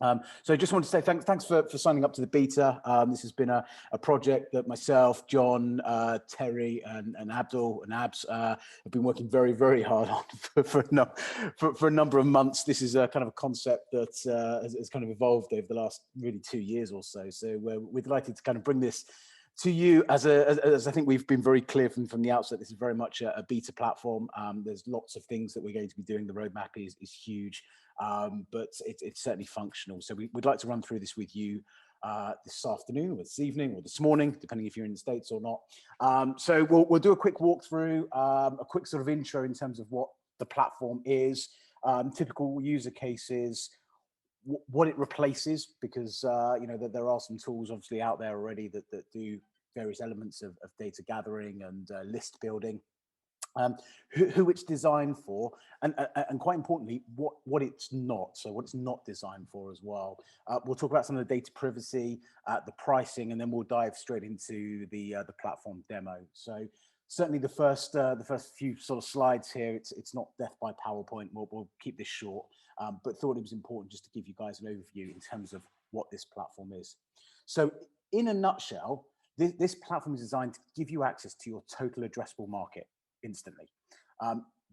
So I just want to say thanks for signing up to the beta. This has been a project that myself, John, Terry, and Abdul and Abs have been working very, very hard on for a number of months. This is a kind of a concept that has kind of evolved over the last really 2 years or so. So we're delighted to kind of bring this to you as I think we've been very clear from the outset. This is very much a beta platform. There's lots of things that we're going to be doing. The roadmap is huge, but it's certainly functional. So we'd like to run through this with you this afternoon or this evening or this morning, depending if you're in the States or not. So we'll do a quick walkthrough, a quick sort of intro in terms of what the platform is, typical user cases, what it replaces, because you know that there are some tools obviously out there already that do various elements of data gathering and list building, who it's designed for, and quite importantly, what it's not. So what it's not designed for as well. We'll talk about some of the data privacy, the pricing, and then we'll dive straight into the platform demo. So certainly the first few sort of slides here, it's not death by PowerPoint. We'll keep this short, but thought it was important just to give you guys an overview in terms of what this platform is. So in a nutshell, this platform is designed to give you access to your total addressable market instantly.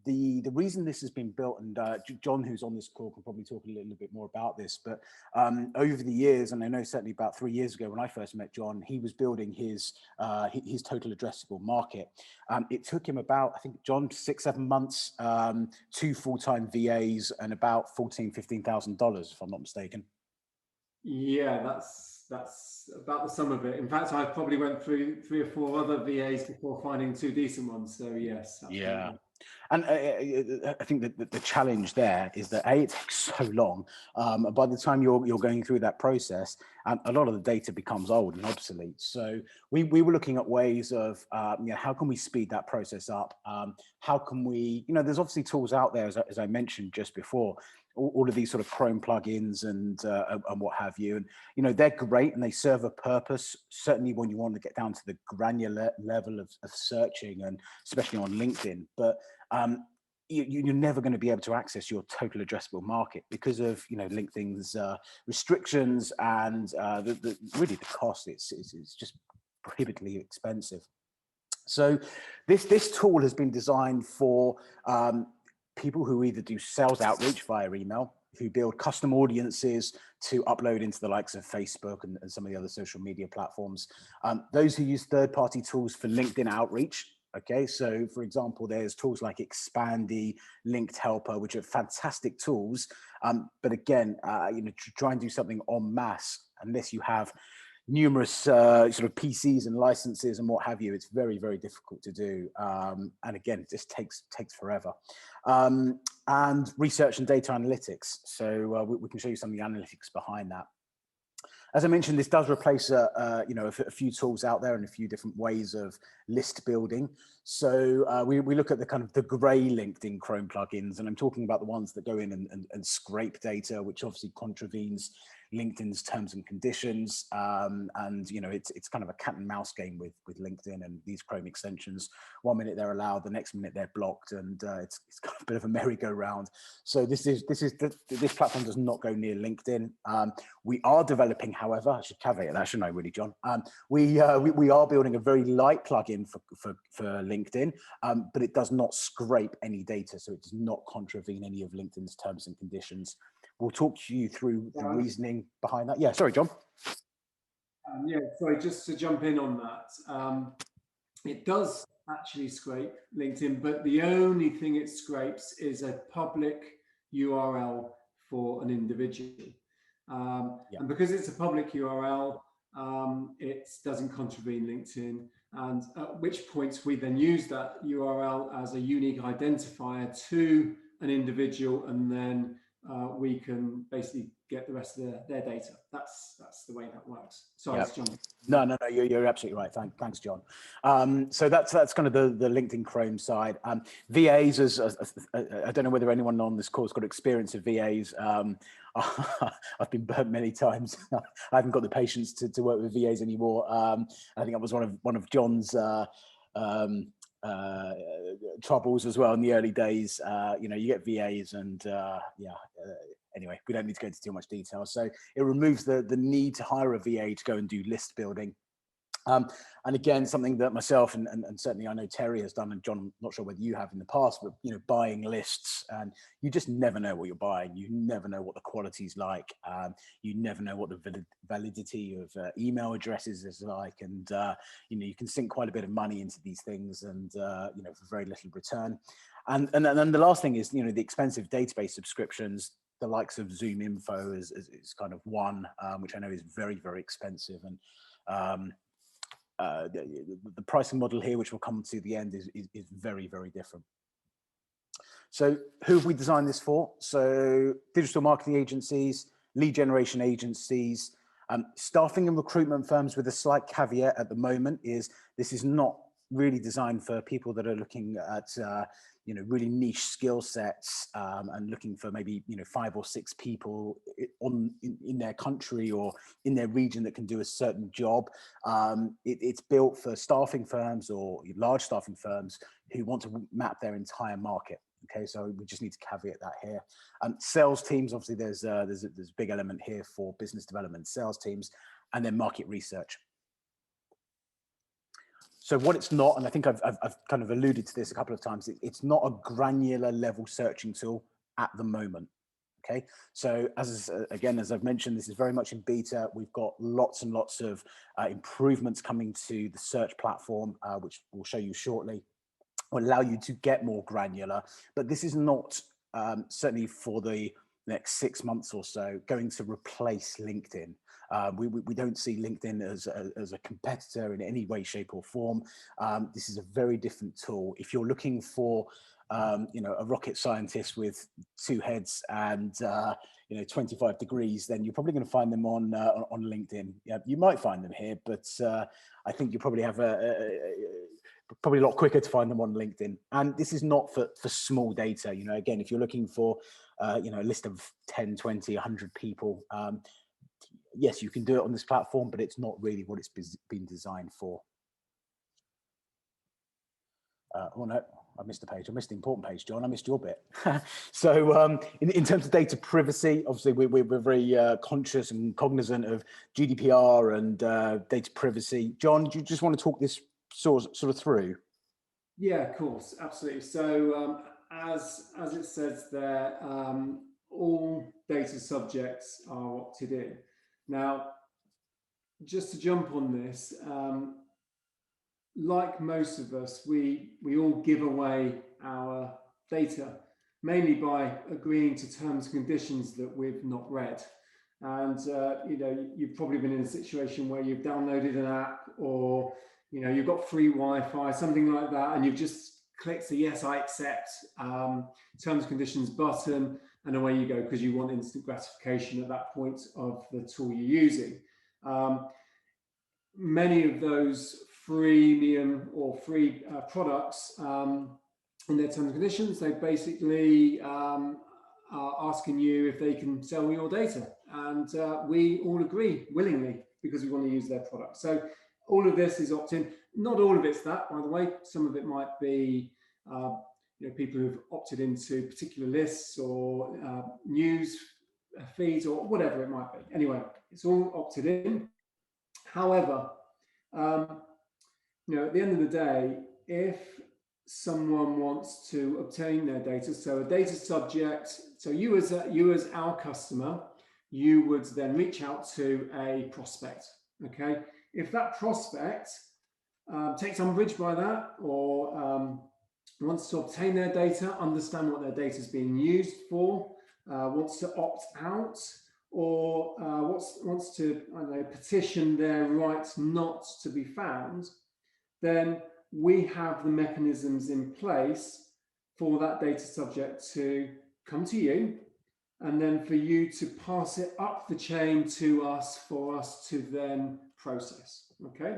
The reason this has been built, and John, who's on this call, can probably talk a little bit more about this, but over the years, and I know certainly about 3 years ago when I first met John, he was building his total addressable market. It took him about, I think, John, 6-7 months, 2 full-time VAs, and about $15,000, if I'm not mistaken. Yeah, that's about the sum of it. In fact, I probably went through 3 or 4 other VAs before finding 2 decent ones. So yes, absolutely. Yeah. And I think that the challenge there is that it takes so long. By the time you're going through that process, a lot of the data becomes old and obsolete. So we were looking at ways of, you know, how can we speed that process up? How can we, you know, there's obviously tools out there, as I mentioned just before, all of these sort of Chrome plugins and what have you. And, you know, they're great and they serve a purpose, certainly when you want to get down to the granular level of searching, and especially on LinkedIn. But you're never going to be able to access your total addressable market because of, you know, LinkedIn's restrictions and really the cost. It's just prohibitively expensive. So this tool has been designed for people who either do sales outreach via email, who build custom audiences to upload into the likes of Facebook and some of the other social media platforms. Those who use third-party tools for LinkedIn outreach. Okay, so for example, there's tools like Expandy, Linked Helper, which are fantastic tools. But again, you know, to try and do something en masse, unless you have numerous sort of PCs and licenses and what have you, it's very, very difficult to do. And again, it just takes forever. And research and data analytics. So we can show you some of the analytics behind that. As I mentioned, this does replace you know, a few tools out there and a few different ways of list building. So we look at the kind of the gray LinkedIn Chrome plugins, and I'm talking about the ones that go in and scrape data, which obviously contravenes LinkedIn's terms and conditions. And you know, it's kind of a cat and mouse game with LinkedIn and these Chrome extensions. 1 minute they're allowed, the next minute they're blocked, and it's kind of a bit of a merry-go-round. So this platform does not go near LinkedIn. We are developing, however, I should caveat that, shouldn't I, really, John? We are building a very light plugin for LinkedIn, but it does not scrape any data, so it does not contravene any of LinkedIn's terms and conditions. We'll talk to you through the reasoning behind that. Yeah, sorry, John. Yeah, sorry, just to jump in on that. It does actually scrape LinkedIn, but the only thing it scrapes is a public URL for an individual. And because it's a public URL, it doesn't contravene LinkedIn, and at which point we then use that URL as a unique identifier to an individual, and then we can basically get the rest of their data. That's the way that works. Sorry, John. No, you're absolutely right. Thanks, John. So that's kind of the LinkedIn Chrome side. VAs, I don't know whether anyone on this call has got experience of VAs. I've been burnt many times. I haven't got the patience to work with VAs anymore. I think that was one of John's troubles as well in the early days. You know, you get VAs and anyway, we don't need to go into too much detail. So it removes the need to hire a VA to go and do list building. And again, something that myself and certainly I know Terry has done, and John, I'm not sure whether you have in the past, but buying lists, and you just never know what you're buying. You never know what the quality's like. You never know what the validity of email addresses is like, and you can sink quite a bit of money into these things, and for very little return. And then the last thing is the expensive database subscriptions. The likes of Zoom Info is kind of one, which I know is very, very expensive, and the pricing model here, which we'll come to the end, is very, very different. So who have we designed this for? So digital marketing agencies, lead generation agencies, staffing and recruitment firms, with a slight caveat at the moment is this is not really designed for people that are looking at really niche skill sets, and looking for maybe 5 or 6 people in their country or in their region that can do a certain job. It's built for staffing firms or large staffing firms who want to map their entire market. Okay, so we just need to caveat that here. Sales teams, obviously there's a big element here for business development, sales teams, and then market research. So what it's not, and I think I've kind of alluded to this a couple of times, it's not a granular level searching tool at the moment. Okay, so as I've mentioned, this is very much in beta. We've got lots and lots of improvements coming to the search platform, which we'll show you shortly, will allow you to get more granular. But this is not certainly for the next 6 months or so going to replace LinkedIn. We don't see LinkedIn as a competitor in any way, shape, or form. This is a very different tool. If you're looking for a rocket scientist with 2 heads and 25 degrees, then you're probably going to find them on LinkedIn. Yeah, you might find them here, but I think you probably have probably a lot quicker to find them on LinkedIn. And this is not for small data. Again, if you're looking for a list of 10, 20, 100 people, yes, you can do it on this platform, but it's not really what it's been designed for. Oh no, I missed a page. I missed the important page, John. I missed your bit. So in terms of data privacy, obviously we're very conscious and cognizant of GDPR and data privacy. John, do you just want to talk this sort of through? Yeah, of course, absolutely. So as it says there, all data subjects are opted in. Now, just to jump on this, like most of us, we all give away our data, mainly by agreeing to terms and conditions that we've not read. And you've probably been in a situation where you've downloaded an app, or you've got free Wi-Fi, something like that, and you've just clicked the yes, I accept terms and conditions button, and away you go, because you want instant gratification at that point of the tool you're using. Many of those freemium or free products, in their terms and conditions, they basically are asking you if they can sell your data, and we all agree willingly because we want to use their product. So all of this is opt-in. Not all of it's that, by the way. Some of it might be people who've opted into particular lists or news feeds or whatever it might be. Anyway, it's all opted in. However, at the end of the day, if someone wants to obtain their data, so a data subject, so you as our customer, you would then reach out to a prospect. Okay, if that prospect takes umbrage by that, or wants to obtain their data, understand what their data is being used for, wants to opt out, or wants to, I don't know, petition their rights not to be found, then we have the mechanisms in place for that data subject to come to you, and then for you to pass it up the chain to us for us to then process. Okay,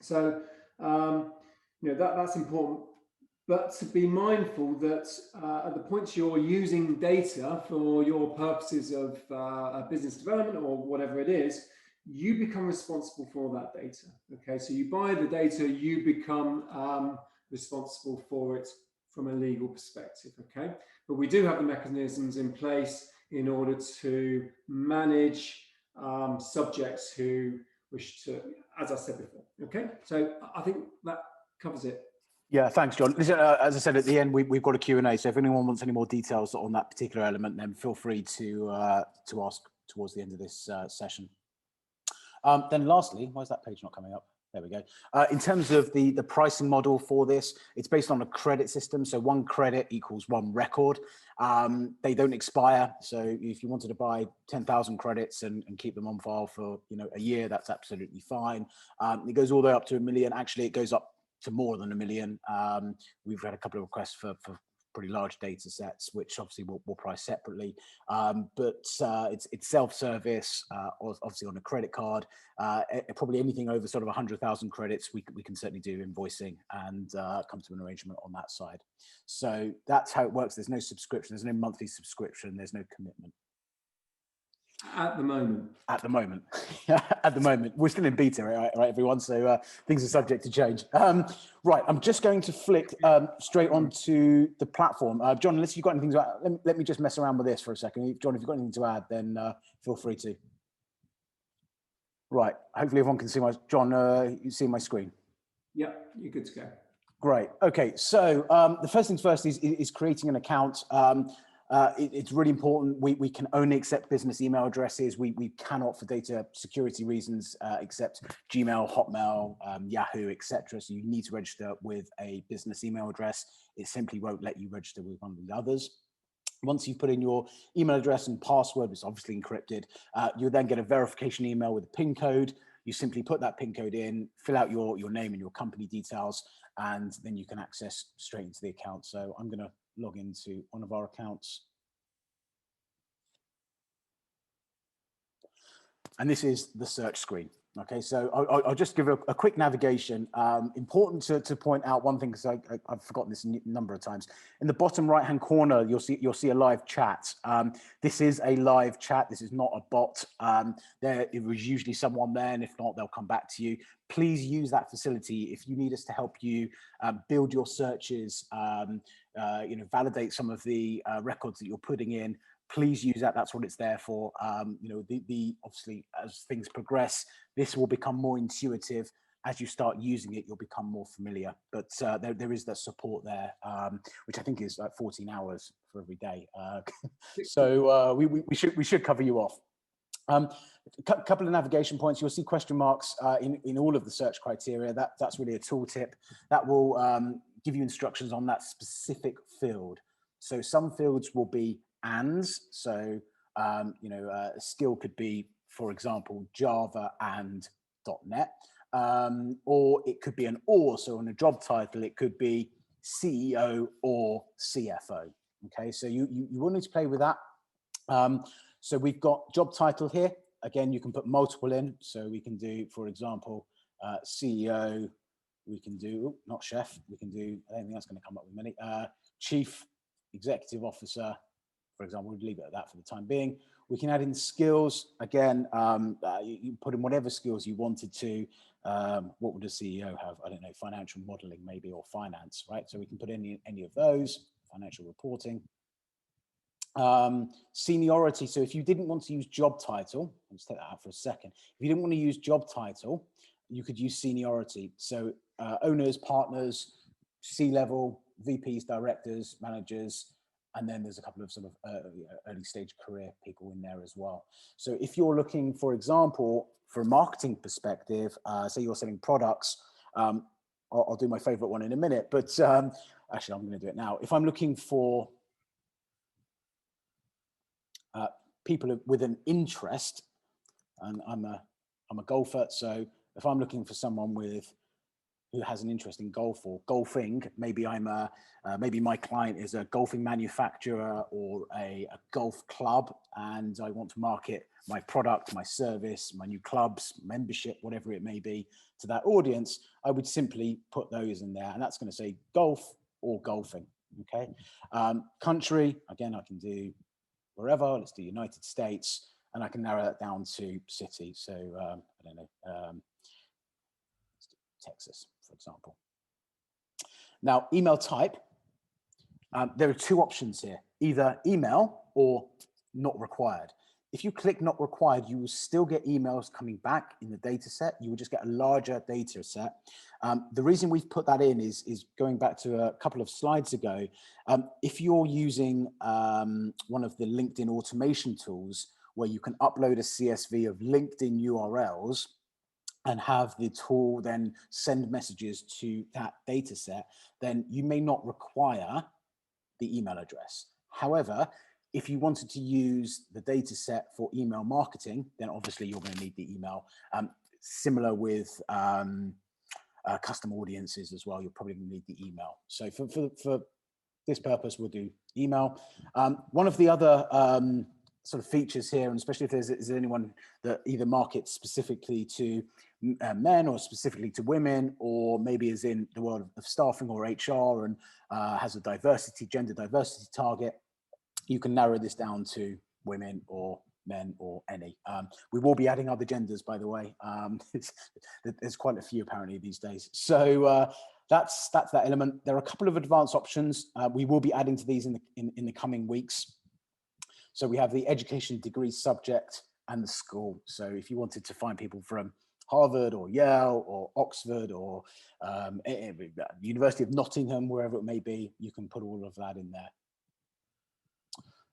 so that's important. But to be mindful that at the point you're using data for your purposes of business development or whatever it is, you become responsible for that data. Okay, so you buy the data, you become responsible for it from a legal perspective. Okay, but we do have the mechanisms in place in order to manage subjects who wish to, as I said before. Okay, so I think that covers it. Yeah, thanks, John. Listen, as I said at the end, we've got a Q&A, so if anyone wants any more details on that particular element, then feel free to ask towards the end of this session. Then lastly, why is that page not coming up? There we go. In terms of the pricing model for this, it's based on a credit system. So 1 credit equals 1 record. They don't expire. So if you wanted to buy 10,000 credits and keep them on file for a year, that's absolutely fine. It goes all the way up to 1 million. Actually, it goes up to more than 1 million. We've had a couple of requests for pretty large data sets, which obviously we'll price separately. But it's self-service, obviously on a credit card. Probably anything over sort of 100,000 credits, we can certainly do invoicing and come to an arrangement on that side. So that's how it works. There's no subscription, there's no monthly subscription, there's no commitment. At the moment. At the moment. At the moment. We're still in beta, right everyone? So things are subject to change. Right, I'm just going to flick straight onto the platform. John, unless you've got anything to add, let me just mess around with this for a second. John, if you've got anything to add, then feel free to. Right, hopefully everyone can see my, John, you see my screen? Yeah, you're good to go. Great, okay, so the first things first is creating an account. It's really important. We can only accept business email addresses. We cannot, for data security reasons, accept Gmail, Hotmail, Yahoo, etc. So you need to register with a business email address. It simply won't let you register with one of the others. Once you've put in your email address and password, which is obviously encrypted, you'll then get a verification email with a PIN code. You simply put that PIN code in, fill out your name and your company details, and then you can access straight into the account. So I'm going to log into one of our accounts. And this is the search screen. Okay, so I'll just give a quick navigation. Important to point out one thing, because I've forgotten this a number of times. In the bottom right-hand corner, you'll see a live chat. This is a live chat. This is not a bot. It was usually someone there, and if not, they'll come back to you. Please use that facility if you need us to help you build your searches, validate some of the records that you're putting in. Please use that. That's what it's there for. Obviously, as things progress, this will become more intuitive. As you start using it, you'll become more familiar. But there is that support there, which I think is like 14 hours for every day. So we should cover you off. A couple of navigation points. You'll see question marks in all of the search criteria. That's really a tooltip that will give you instructions on that specific field. So some fields will be ands. So a skill could be, for example, Java and .NET, or it could be an or. So in a job title, it could be CEO or CFO. Okay, so you will need to play with that. So we've got job title here. Again, you can put multiple in. So we can do, for example, CEO. We can do, not chef. We can do, I don't think that's going to come up with many. Chief Executive Officer, for example. We'd leave it at that for the time being. We can add in skills. Again, you put in whatever skills you wanted to. What would a CEO have? I don't know, financial modeling maybe, or finance, right? So we can put in any of those, financial reporting. Seniority. So if you didn't want to use job title, let's take that out for a second. If you didn't want to use job title, you could use seniority. So owners, partners, C-level, VPs, directors, managers, and then there's a couple of sort of early stage career people in there as well. So if you're looking, for example, for a marketing perspective, say you're selling products, I'll do my favorite one in a minute, but actually I'm going to do it now. If I'm looking for people with an interest, and I'm a golfer, so if I'm looking for someone who has an interest in golf or golfing, maybe maybe my client is a golfing manufacturer or a golf club, and I want to market my product, my service, my new clubs, membership, whatever it may be, to that audience. I would simply put those in there, and that's going to say golf or golfing. Okay, country, again, I can do wherever. Let's do United States, and I can narrow that down to city. So I don't know, let's do Texas, for example. Now, email type. There are two options here: either email or not required. If you click not required, you will still get emails coming back in the data set. You will just get a larger data set. The reason we've put that in is going back to a couple of slides ago. If you're using one of the LinkedIn automation tools where you can upload a CSV of LinkedIn URLs and have the tool then send messages to that data set, then you may not require the email address. However, if you wanted to use the data set for email marketing, then obviously you're going to need the email. Similar with custom audiences as well, you're probably going to need the email. So for this purpose, we'll do email. One of the other sort of features here, and especially if there's anyone that either markets specifically to men or specifically to women, or maybe is in the world of staffing or HR and has a gender diversity target, you can narrow this down to women or men or any. We will be adding other genders, by the way. There's quite a few apparently these days. So that's that element. There are a couple of advanced options. We will be adding to these in the coming weeks. So we have the education degree subject and the school. So if you wanted to find people from Harvard or Yale or Oxford or University of Nottingham, wherever it may be, you can put all of that in there.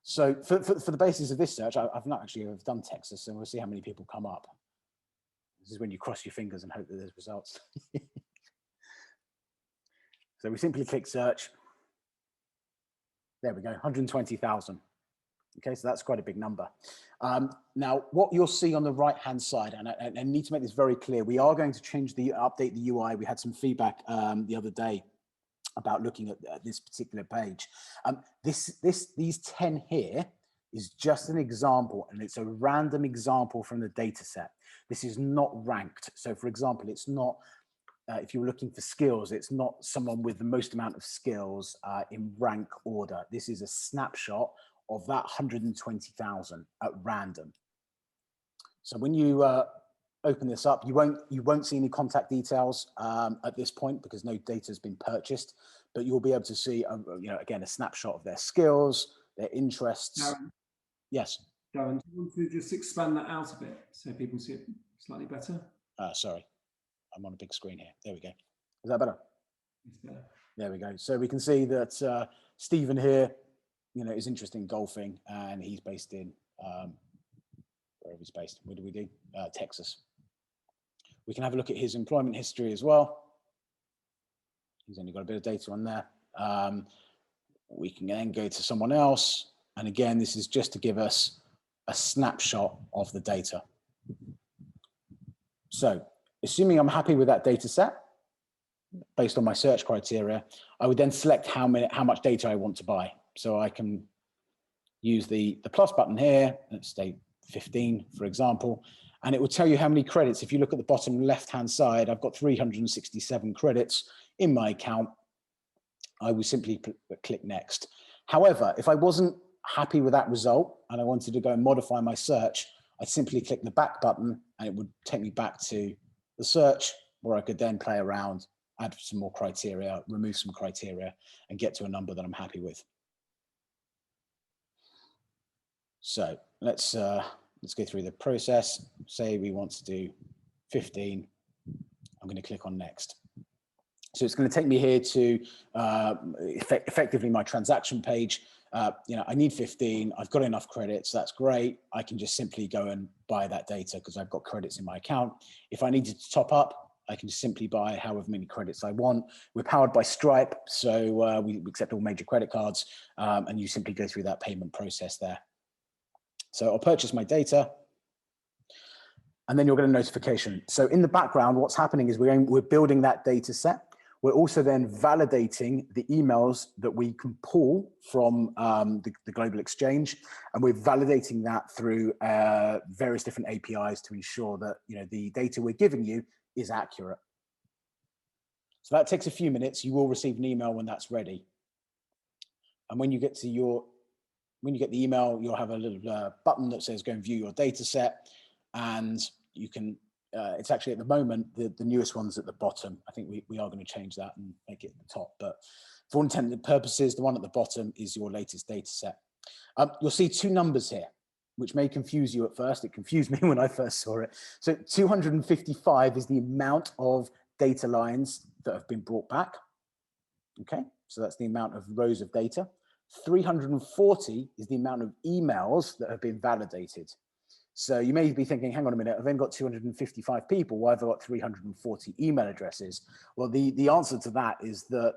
So for the basis of this search, I've done Texas, and we'll see how many people come up. This is when you cross your fingers and hope that there's results. So we simply click search. There we go, 120,000. Okay, so that's quite a big number. Now, what you'll see on the right-hand side, and I need to make this very clear, we are going to update the UI. We had some feedback the other day about looking at this particular page. These 10 here is just an example, and it's a random example from the data set. This is not ranked. So for example, it's not, if you were looking for skills, it's not someone with the most amount of skills in rank order. This is a snapshot of that 120,000 at random. So when you open this up, you won't see any contact details at this point because no data has been purchased, but you'll be able to see, again, a snapshot of their skills, their interests. Darren, yes. Darren, do you want to just expand that out a bit so people see it slightly better? Sorry, I'm on a big screen here. There we go. Is that better? It's better. There we go. So we can see that Stephen here, is interested in golfing, and he's based in wherever he's based. Where do we do? Texas. We can have a look at his employment history as well. He's only got a bit of data on there. We can then go to someone else. And again, this is just to give us a snapshot of the data. So assuming I'm happy with that data set, based on my search criteria, I would then select how much data I want to buy. So I can use the plus button here, let's say 15, for example, and it will tell you how many credits. If you look at the bottom left-hand side, I've got 367 credits in my account. I will simply click next. However, if I wasn't happy with that result and I wanted to go and modify my search, I'd simply click the back button and it would take me back to the search, where I could then play around, add some more criteria, remove some criteria, and get to a number that I'm happy with. So let's go through the process. Say we want to do 15. I'm going to click on next. So it's going to take me here to effectively my transaction page. I need 15. I've got enough credits. That's great. I can just simply go and buy that data because I've got credits in my account. If I needed to top up, I can just simply buy however many credits I want. We're powered by Stripe, so we accept all major credit cards, and you simply go through that payment process there. So I'll purchase my data, and then you'll get a notification. So in the background, what's happening is we're building that data set. We're also then validating the emails that we can pull from the global exchange, and we're validating that through various different APIs to ensure that the data we're giving you is accurate. So that takes a few minutes. You will receive an email when that's ready. And when you get the email, you'll have a little button that says go and view your data set. And you can, it's actually at the moment, the newest one's at the bottom. I think we are going to change that and make it at the top. But for all intents and purposes, the one at the bottom is your latest data set. You'll see two numbers here, which may confuse you at first. It confused me when I first saw it. So 255 is the amount of data lines that have been brought back. Okay, so that's the amount of rows of data. 340 is the amount of emails that have been validated. So you may be thinking, hang on a minute, I've only got 255 people. Why have I got 340 email addresses? Well, the answer to that is that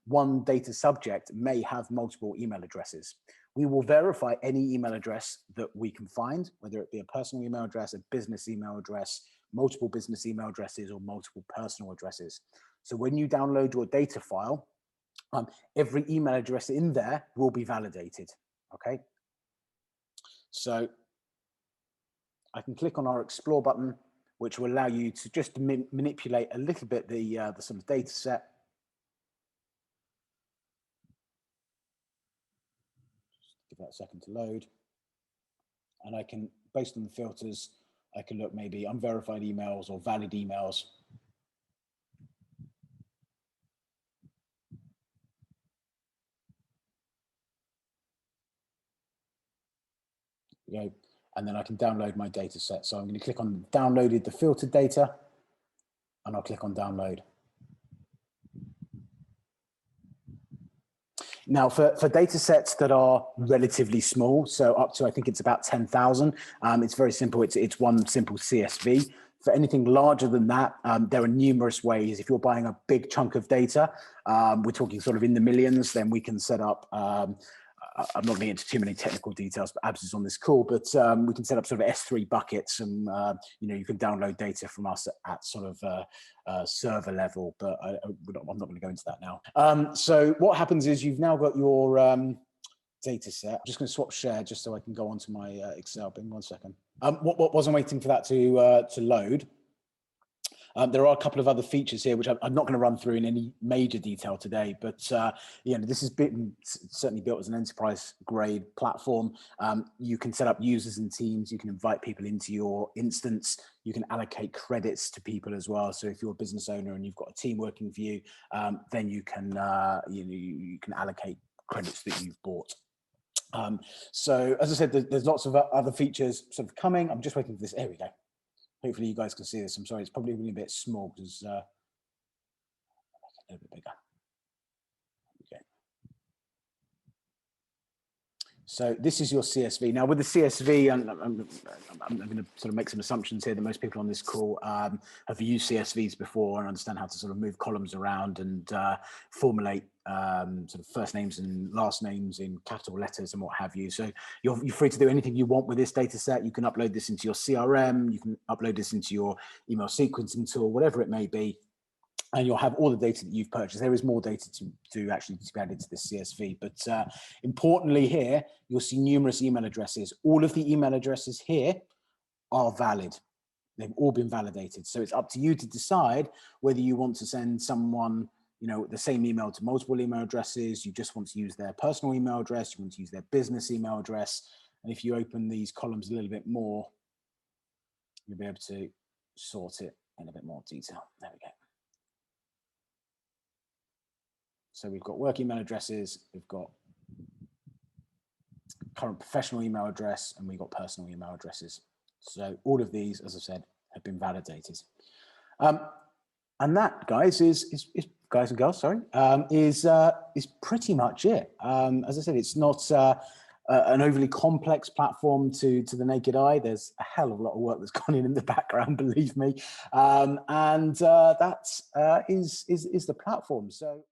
one data subject may have multiple email addresses. We will verify any email address that we can find, whether it be a personal email address, a business email address, multiple business email addresses, or multiple personal addresses. So when you download your data file, every email address in there will be validated, okay? So I can click on our Explore button, which will allow you to just manipulate a little bit the sort of data set. Just give that a second to load. And I can, based on the filters, I can look maybe unverified emails or valid emails. Go, and then I can download my data set. So I'm going to click on downloaded the filtered data, and I'll click on download. Now, for data sets that are relatively small, so up to, I think it's about 10,000, it's very simple. It's one simple CSV. For anything larger than that, there are numerous ways. If you're buying a big chunk of data, we're talking sort of in the millions, then we can set up, I'm not going into too many technical details, but Abs is on this call, but we can set up sort of S3 buckets, and you know, you can download data from us at sort of server level, but I'm not going to go into that now. So what happens is you've now got your data set. I'm just going to swap share just so I can go onto my Excel. Give me 1 second. What wasn't waiting for that to load. There are a couple of other features here, which I'm not going to run through in any major detail today, but you know, this has been certainly built as an enterprise grade platform. You can set up users and teams. You can invite people into your instance. You can allocate credits to people as well. So if you're a business owner and you've got a team working for you, then you can you can allocate credits that you've bought. So as I said, there's lots of other features sort of coming. I'm just waiting for this. There we go. Hopefully you guys can see this. I'm sorry, it's probably a bit small because make it a little bit bigger. Okay. So this is your CSV. Now with the CSV, I'm going to sort of make some assumptions here that most people on this call have used CSVs before and understand how to sort of move columns around and formulate sort of first names and last names in capital letters and what have you. So you're free to do anything you want with this data set. You can upload this into your CRM. You can upload this into your email sequencing tool, whatever it may be. And you'll have all the data that you've purchased. There is more data to actually be added to this CSV, but importantly here, you'll see numerous email addresses. All of the email addresses here are valid. They've all been validated. So it's up to you to decide whether you want to send someone, you know, the same email to multiple email addresses. You just want to use their personal email address. You want to use their business email address. And if you open these columns a little bit more, you'll be able to sort it in a bit more detail. There we go. So we've got work email addresses, we've got current professional email address, and we've got personal email addresses. So all of these, as I said, have been validated. And that, guys, is guys and girls, sorry, is pretty much it. As I said, it's not an overly complex platform to the naked eye. There's a hell of a lot of work that's gone in the background, believe me. And that is the platform. So.